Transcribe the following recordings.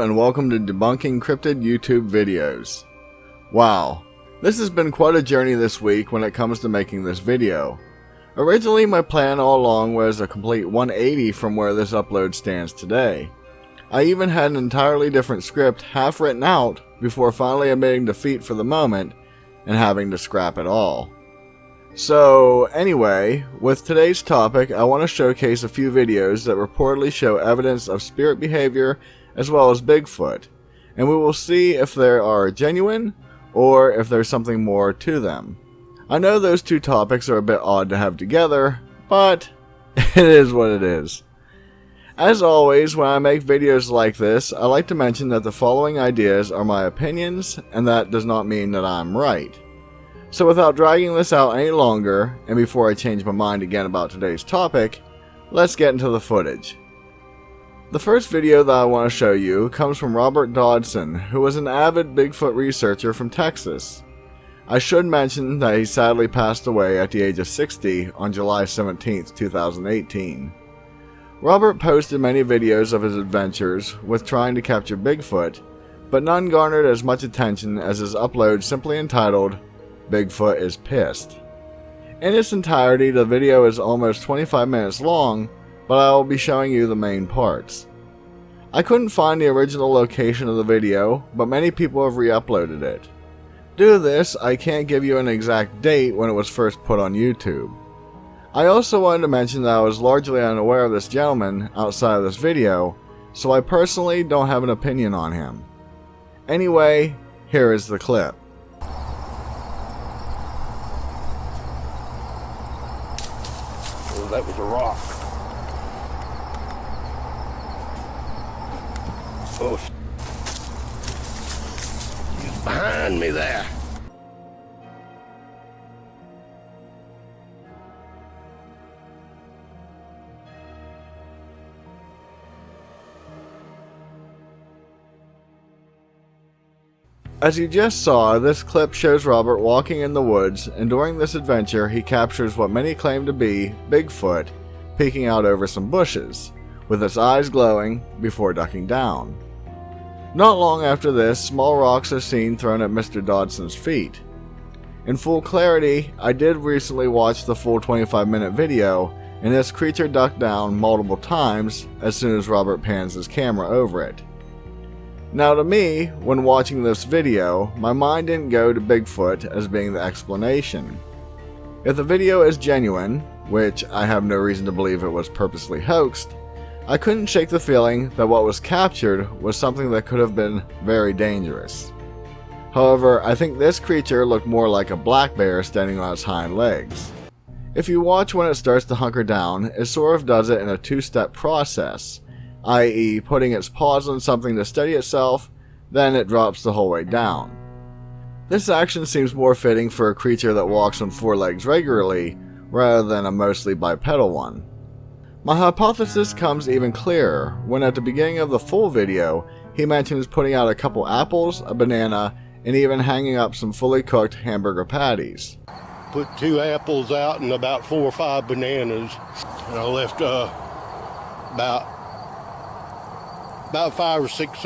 and welcome to Debunking Cryptid YouTube videos. Wow, this has been quite a journey this week when it comes to making this video. Originally my plan all along was a complete 180 from where this upload stands today. I even had an entirely different script half written out before finally admitting defeat for the moment and having to scrap it all. So anyway, with today's topic, I want to showcase a few videos that reportedly show evidence of spirit behavior as well as Bigfoot, and we will see if they are genuine or if there's something more to them. I know those two topics are a bit odd to have together, but it is what it is. As always, when I make videos like this, I like to mention that the following ideas are my opinions, and that does not mean that I'm right. So without dragging this out any longer, and before I change my mind again about today's topic, let's get into the footage. The first video that I want to show you comes from Robert Dodson, who was an avid Bigfoot researcher from Texas. I should mention that he sadly passed away at the age of 60 on July 17, 2018. Robert posted many videos of his adventures with trying to capture Bigfoot, but none garnered as much attention as his upload simply entitled, Bigfoot is Pissed. In its entirety, the video is almost 25 minutes long, but I will be showing you the main parts. I couldn't find the original location of the video, but many people have re-uploaded it. Due to this, I can't give you an exact date when it was first put on YouTube. I also wanted to mention that I was largely unaware of this gentleman outside of this video, so I personally don't have an opinion on him. Anyway, here is the clip. That was a rock. Oh, he's behind me there. As you just saw, this clip shows Robert walking in the woods, and during this adventure he captures what many claim to be Bigfoot peeking out over some bushes, with its eyes glowing before ducking down. Not long after this, small rocks are seen thrown at Mr. Dodson's feet. In full clarity, I did recently watch the full 25-minute video, and this creature ducked down multiple times as soon as Robert pans his camera over it. Now to me, when watching this video, my mind didn't go to Bigfoot as being the explanation. If the video is genuine, which I have no reason to believe it was purposely hoaxed, I couldn't shake the feeling that what was captured was something that could have been very dangerous. However, I think this creature looked more like a black bear standing on its hind legs. If you watch when it starts to hunker down, it sort of does it in a two-step process, i.e. putting its paws on something to steady itself, then it drops the whole way down. This action seems more fitting for a creature that walks on four legs regularly, rather than a mostly bipedal one. My hypothesis comes even clearer when at the beginning of the full video, he mentions putting out a couple apples, a banana, and even hanging up some fully cooked hamburger patties. Put 2 apples out and about 4 or 5 bananas, and I left about 5 or 6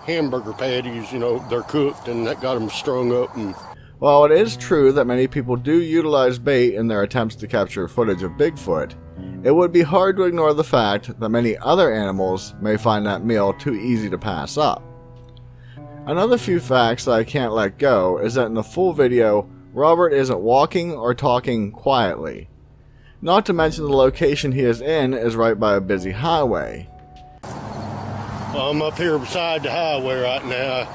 hamburger patties, they're cooked, and that got them strung up. And while it is true that many people do utilize bait in their attempts to capture footage of Bigfoot, it would be hard to ignore the fact that many other animals may find that meal too easy to pass up. Another few facts that I can't let go is that in the full video, Robert isn't walking or talking quietly. Not to mention the location he is in is right by a busy highway. I'm up here beside the highway right now.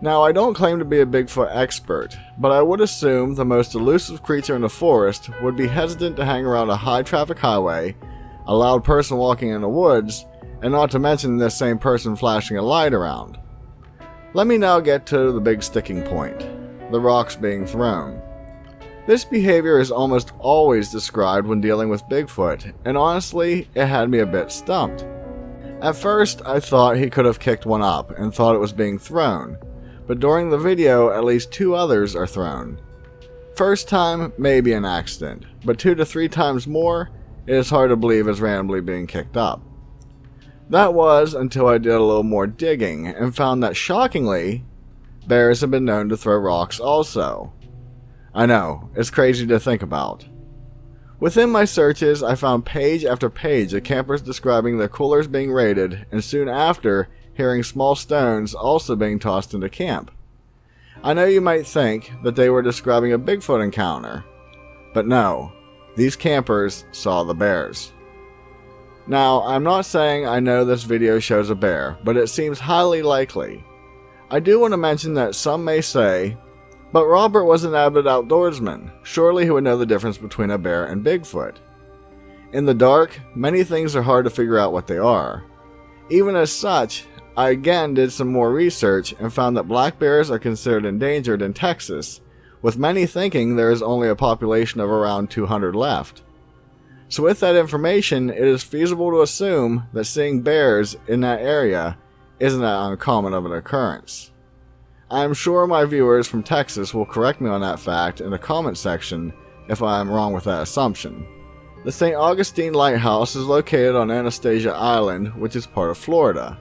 Now, I don't claim to be a Bigfoot expert, but I would assume the most elusive creature in the forest would be hesitant to hang around a high-traffic highway, a loud person walking in the woods, and not to mention this same person flashing a light around. Let me now get to the big sticking point, the rocks being thrown. This behavior is almost always described when dealing with Bigfoot, and honestly, it had me a bit stumped. At first, I thought he could have kicked one up and thought it was being thrown, but during the video, at least 2 others are thrown. First time, maybe an accident, but 2 to 3 times more, it is hard to believe it's randomly being kicked up. That was until I did a little more digging and found that, shockingly, bears have been known to throw rocks also. I know, it's crazy to think about. Within my searches, I found page after page of campers describing their coolers being raided, and soon after, hearing small stones also being tossed into camp. I know you might think that they were describing a Bigfoot encounter, but no, these campers saw the bears. Now, I'm not saying I know this video shows a bear, but it seems highly likely. I do want to mention that some may say, but Robert was an avid outdoorsman. Surely he would know the difference between a bear and Bigfoot. In the dark, many things are hard to figure out what they are. Even as such, I again did some more research and found that black bears are considered endangered in Texas, with many thinking there is only a population of around 200 left. So with that information, it is feasible to assume that seeing bears in that area isn't that uncommon of an occurrence. I am sure my viewers from Texas will correct me on that fact in the comment section if I am wrong with that assumption. The St. Augustine Lighthouse is located on Anastasia Island, which is part of Florida.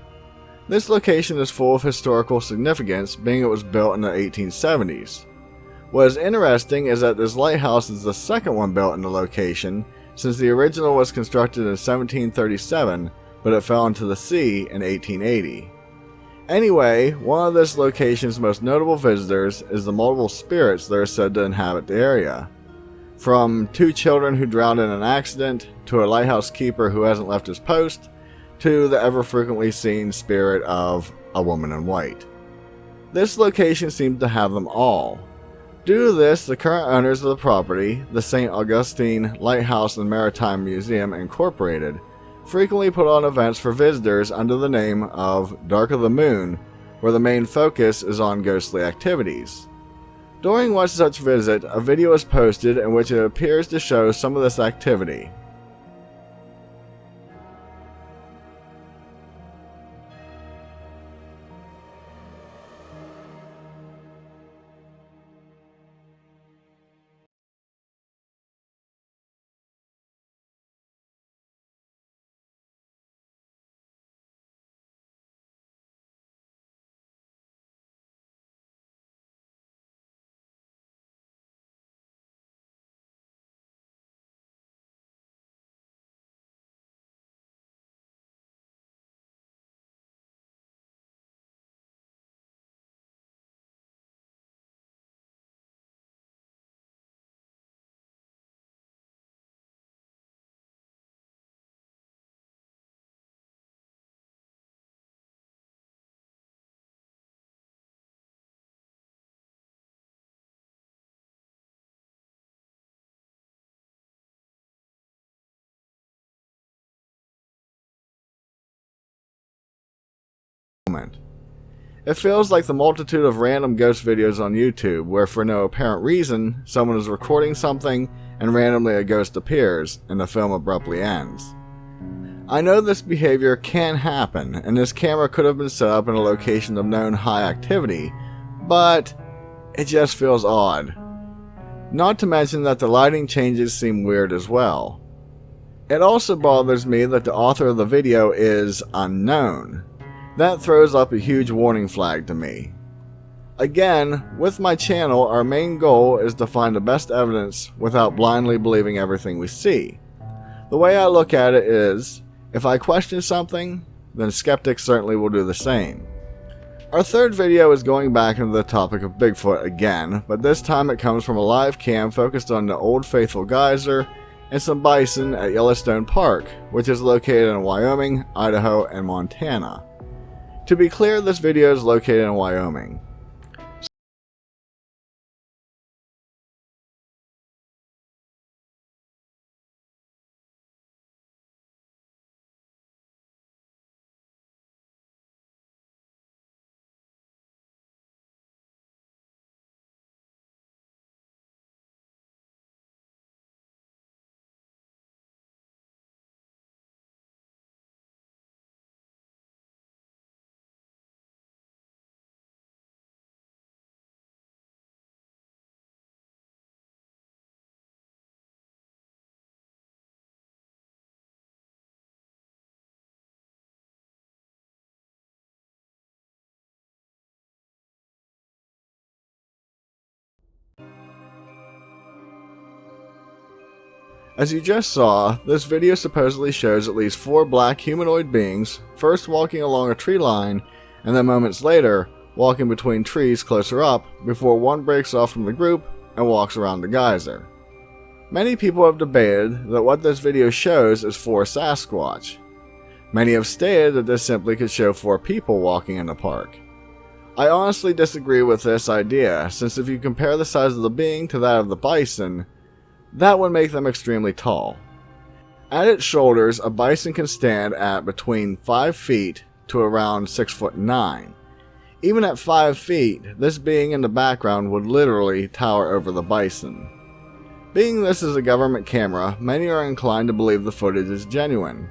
This location is full of historical significance, being it was built in the 1870s. What is interesting is that this lighthouse is the second one built in the location, since the original was constructed in 1737, but it fell into the sea in 1880. Anyway, one of this location's most notable visitors is the multiple spirits that are said to inhabit the area. From 2 children who drowned in an accident, to a lighthouse keeper who hasn't left his post, to the ever frequently seen spirit of a woman in white. This location seems to have them all. Due to this, the current owners of the property, the St. Augustine Lighthouse and Maritime Museum Incorporated, frequently put on events for visitors under the name of Dark of the Moon, where the main focus is on ghostly activities. During one such visit, a video is posted in which it appears to show some of this activity. It feels like the multitude of random ghost videos on YouTube where for no apparent reason, someone is recording something and randomly a ghost appears and the film abruptly ends. I know this behavior can happen and this camera could have been set up in a location of known high activity, but it just feels odd. Not to mention that the lighting changes seem weird as well. It also bothers me that the author of the video is unknown. That throws up a huge warning flag to me. Again, with my channel, our main goal is to find the best evidence without blindly believing everything we see. The way I look at it is, if I question something, then skeptics certainly will do the same. Our third video is going back into the topic of Bigfoot again, but this time it comes from a live cam focused on the Old Faithful Geyser and some bison at Yellowstone Park, which is located in Wyoming, Idaho, and Montana. To be clear, this video is located in Wyoming. As you just saw, this video supposedly shows at least 4 black humanoid beings first walking along a tree line and then moments later walking between trees closer up before one breaks off from the group and walks around the geyser. Many people have debated that what this video shows is 4 Sasquatch. Many have stated that this simply could show 4 people walking in the park. I honestly disagree with this idea, since if you compare the size of the being to that of the bison, that would make them extremely tall. At its shoulders, a bison can stand at between 5 feet to around 6'9". Even at 5 feet, this being in the background would literally tower over the bison. Being this is a government camera, many are inclined to believe the footage is genuine.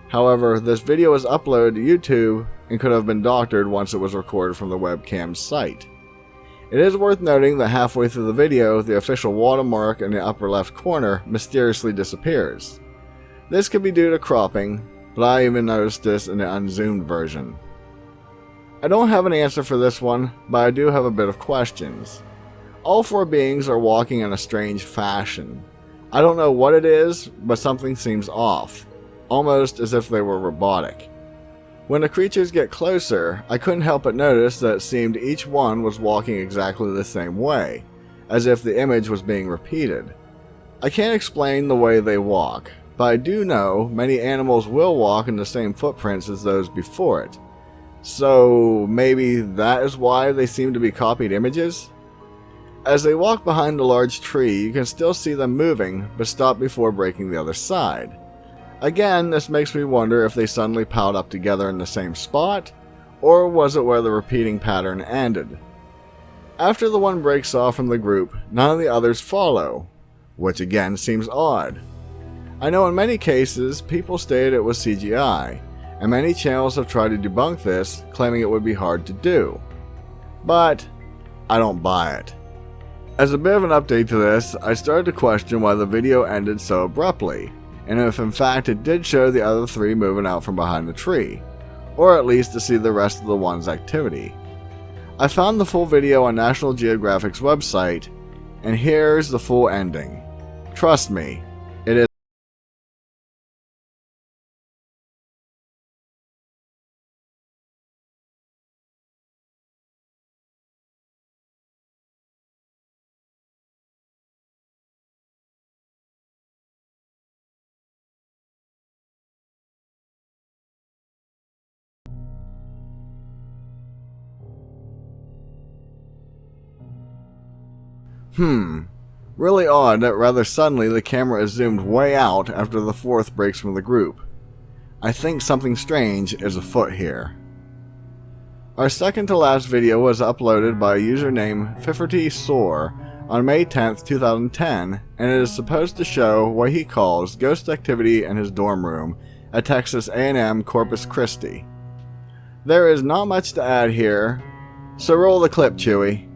However, this video was uploaded to YouTube and could have been doctored once it was recorded from the webcam's site. It is worth noting that halfway through the video, the official watermark in the upper left corner mysteriously disappears. This could be due to cropping, but I even noticed this in the unzoomed version. I don't have an answer for this one, but I do have a bit of questions. All 4 beings are walking in a strange fashion. I don't know what it is, but something seems off, almost as if they were robotic. When the creatures get closer, I couldn't help but notice that it seemed each one was walking exactly the same way, as if the image was being repeated. I can't explain the way they walk, but I do know many animals will walk in the same footprints as those before it. So maybe that is why they seem to be copied images? As they walk behind the large tree, you can still see them moving, but stop before breaking the other side. Again, this makes me wonder if they suddenly piled up together in the same spot, or was it where the repeating pattern ended? After the one breaks off from the group, none of the others follow, which again seems odd. I know in many cases, people stated it was CGI, and many channels have tried to debunk this, claiming it would be hard to do. But I don't buy it. As a bit of an update to this, I started to question why the video ended so abruptly, and if in fact it did show the other 3 moving out from behind the tree, or at least to see the rest of the one's activity. I found the full video on National Geographic's website, and here's the full ending. Trust me, it is. Really odd that rather suddenly the camera is zoomed way out after the 4th breaks from the group. I think something strange is afoot here. Our second to last video was uploaded by a user named FiffertySore on May 10th, 2010, and it is supposed to show what he calls ghost activity in his dorm room at Texas A&M Corpus Christi. There is not much to add here, so roll the clip, Chewy.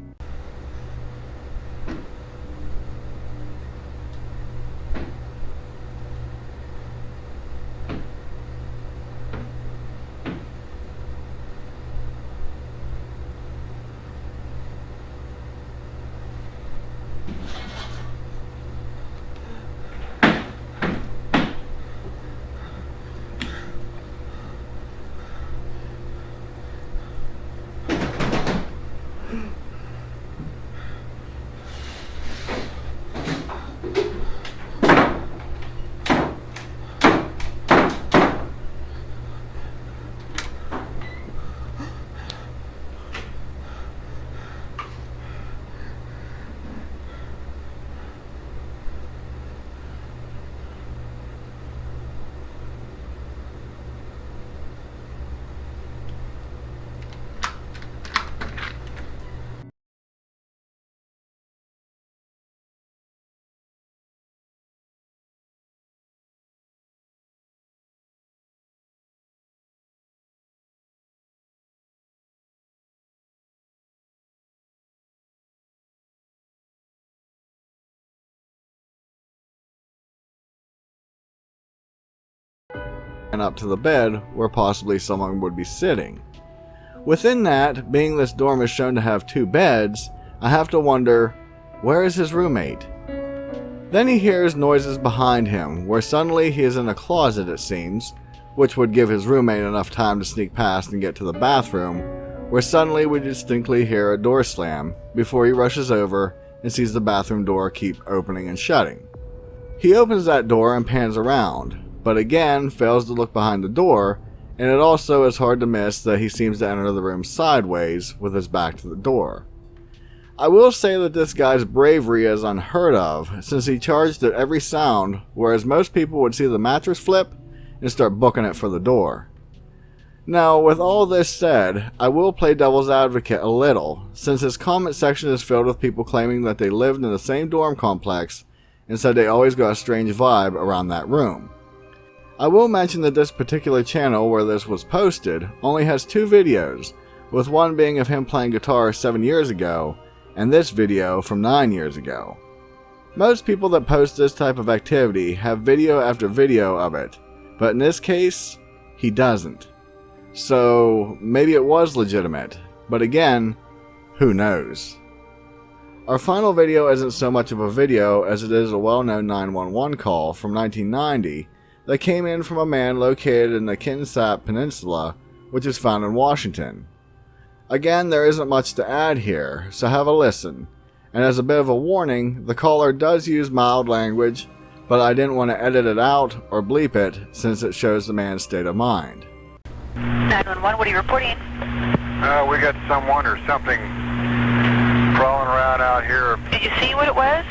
And up to the bed where possibly someone would be sitting. Within that, being this dorm is shown to have 2 beds, I have to wonder, where is his roommate? Then he hears noises behind him, where suddenly he is in a closet it seems, which would give his roommate enough time to sneak past and get to the bathroom, where suddenly we distinctly hear a door slam before he rushes over and sees the bathroom door keep opening and shutting. He opens that door and pans around, but again fails to look behind the door, and it also is hard to miss that he seems to enter the room sideways with his back to the door. I will say that this guy's bravery is unheard of, since he charged at every sound, whereas most people would see the mattress flip and start booking it for the door. Now, with all this said, I will play devil's advocate a little, since his comment section is filled with people claiming that they lived in the same dorm complex and said they always got a strange vibe around that room. I will mention that this particular channel where this was posted only has 2 videos, with one being of him playing guitar 7 years ago, and this video from 9 years ago. Most people that post this type of activity have video after video of it, but in this case, he doesn't. So maybe it was legitimate, but again, who knows? Our final video isn't so much of a video as it is a well-known 911 call from 1990 that came in from a man located in the Kitsap Peninsula, which is found in Washington. Again, there isn't much to add here, so have a listen. And as a bit of a warning, the caller does use mild language, but I didn't want to edit it out or bleep it since it shows the man's state of mind. 911, what are you reporting? We got someone or something crawling around out here. Did you see what it was?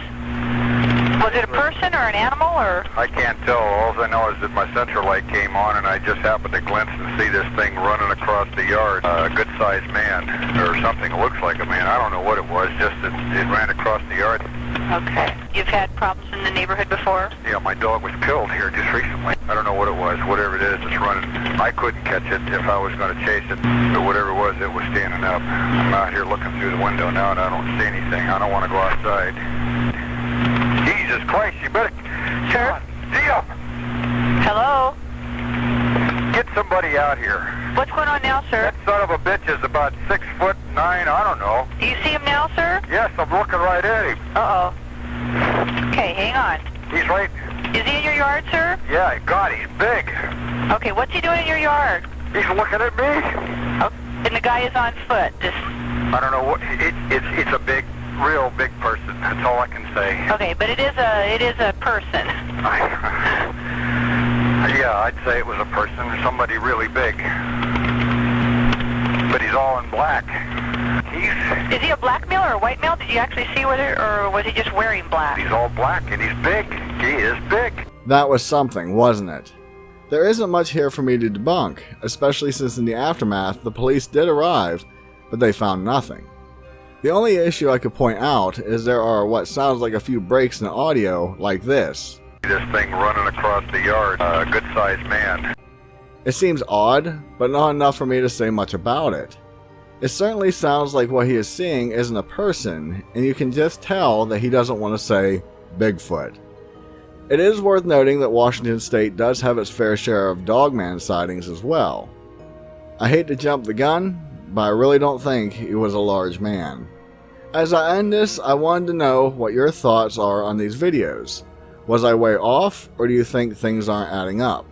Was it a person or an animal or? I can't tell. All I know is that my central light came on and I just happened to glimpse and see this thing running across the yard. A good-sized man or something. It looks like a man. I don't know what it was, just that it ran across the yard. Okay. You've had problems in the neighborhood before? Yeah, my dog was killed here just recently. I don't know what it was. Whatever it is, it's running. I couldn't catch it if I was going to chase it. But whatever it was standing up. I'm out here looking through the window now and I don't see anything. I don't want to go outside. Jesus Christ, you better... Sir? See up! Hello? Get somebody out here. What's going on now, sir? That son of a bitch is about 6'9", I don't know. Do you see him now, sir? Yes, I'm looking right at him. Uh-oh. Okay, hang on. He's right... Is he in your yard, sir? Yeah, God, he's big. Okay, what's he doing in your yard? He's looking at me. Oh, and the guy is on foot. I don't know what... It's a big... real big person. That's all I can say. Okay, but it is a person. Yeah, I'd say it was a person, somebody really big. But he's all in black. Is he a black male or a white male? Did you actually see whether, or was he just wearing black? He's all black and he's big. He is big. That was something, wasn't it? There isn't much here for me to debunk, especially since in the aftermath the police did arrive, but they found nothing. The only issue I could point out is there are what sounds like a few breaks in the audio, like this. This thing running across the yard, a good-sized man. It seems odd, but not enough for me to say much about it. It certainly sounds like what he is seeing isn't a person, and you can just tell that he doesn't want to say Bigfoot. It is worth noting that Washington State does have its fair share of dogman sightings as well. I hate to jump the gun, but I really don't think he was a large man. As I end this, I wanted to know what your thoughts are on these videos. Was I way off, or do you think things aren't adding up?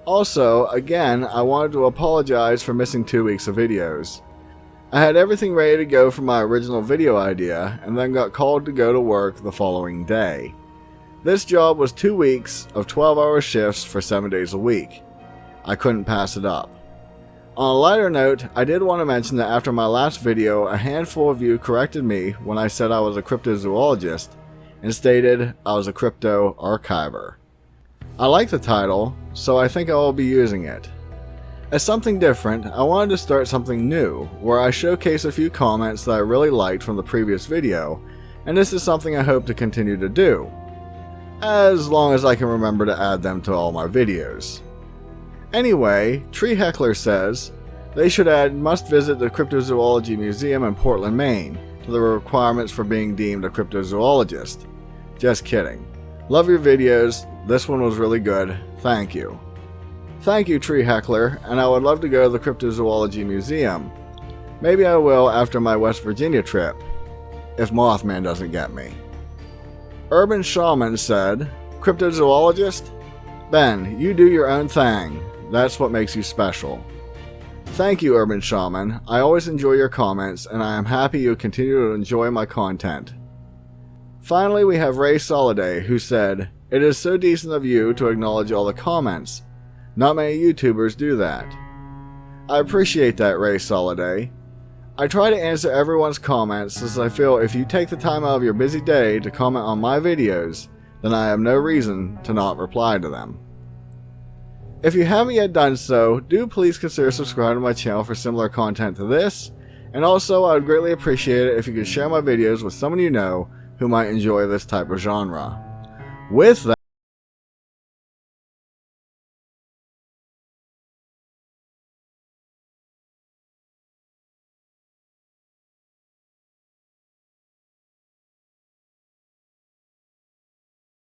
Also, again, I wanted to apologize for missing 2 weeks of videos. I had everything ready to go for my original video idea, and then got called to go to work the following day. This job was 2 weeks of 12-hour shifts for 7 days a week. I couldn't pass it up. On a lighter note, I did want to mention that after my last video, a handful of you corrected me when I said I was a cryptozoologist, and stated I was a crypto archiver. I like the title, so I think I will be using it. As something different, I wanted to start something new, where I showcase a few comments that I really liked from the previous video, and this is something I hope to continue to do, as long as I can remember to add them to all my videos. Anyway, Tree Heckler says, they should add must visit the Cryptozoology Museum in Portland, Maine, to the requirements for being deemed a cryptozoologist. Just kidding. Love your videos, this one was really good, thank you. Thank you, Tree Heckler, and I would love to go to the Cryptozoology Museum. Maybe I will after my West Virginia trip, if Mothman doesn't get me. Urban Shaman said, Cryptozoologist? Ben, you do your own thing. That's what makes you special. Thank you, Urban Shaman. I always enjoy your comments, and I am happy you continue to enjoy my content. Finally, we have Ray Soliday, who said, It is so decent of you to acknowledge all the comments. Not many YouTubers do that. I appreciate that, Ray Soliday. I try to answer everyone's comments, as I feel if you take the time out of your busy day to comment on my videos, then I have no reason to not reply to them. If you haven't yet done so, do please consider subscribing to my channel for similar content to this, and also I would greatly appreciate it if you could share my videos with someone you know who might enjoy this type of genre. With that,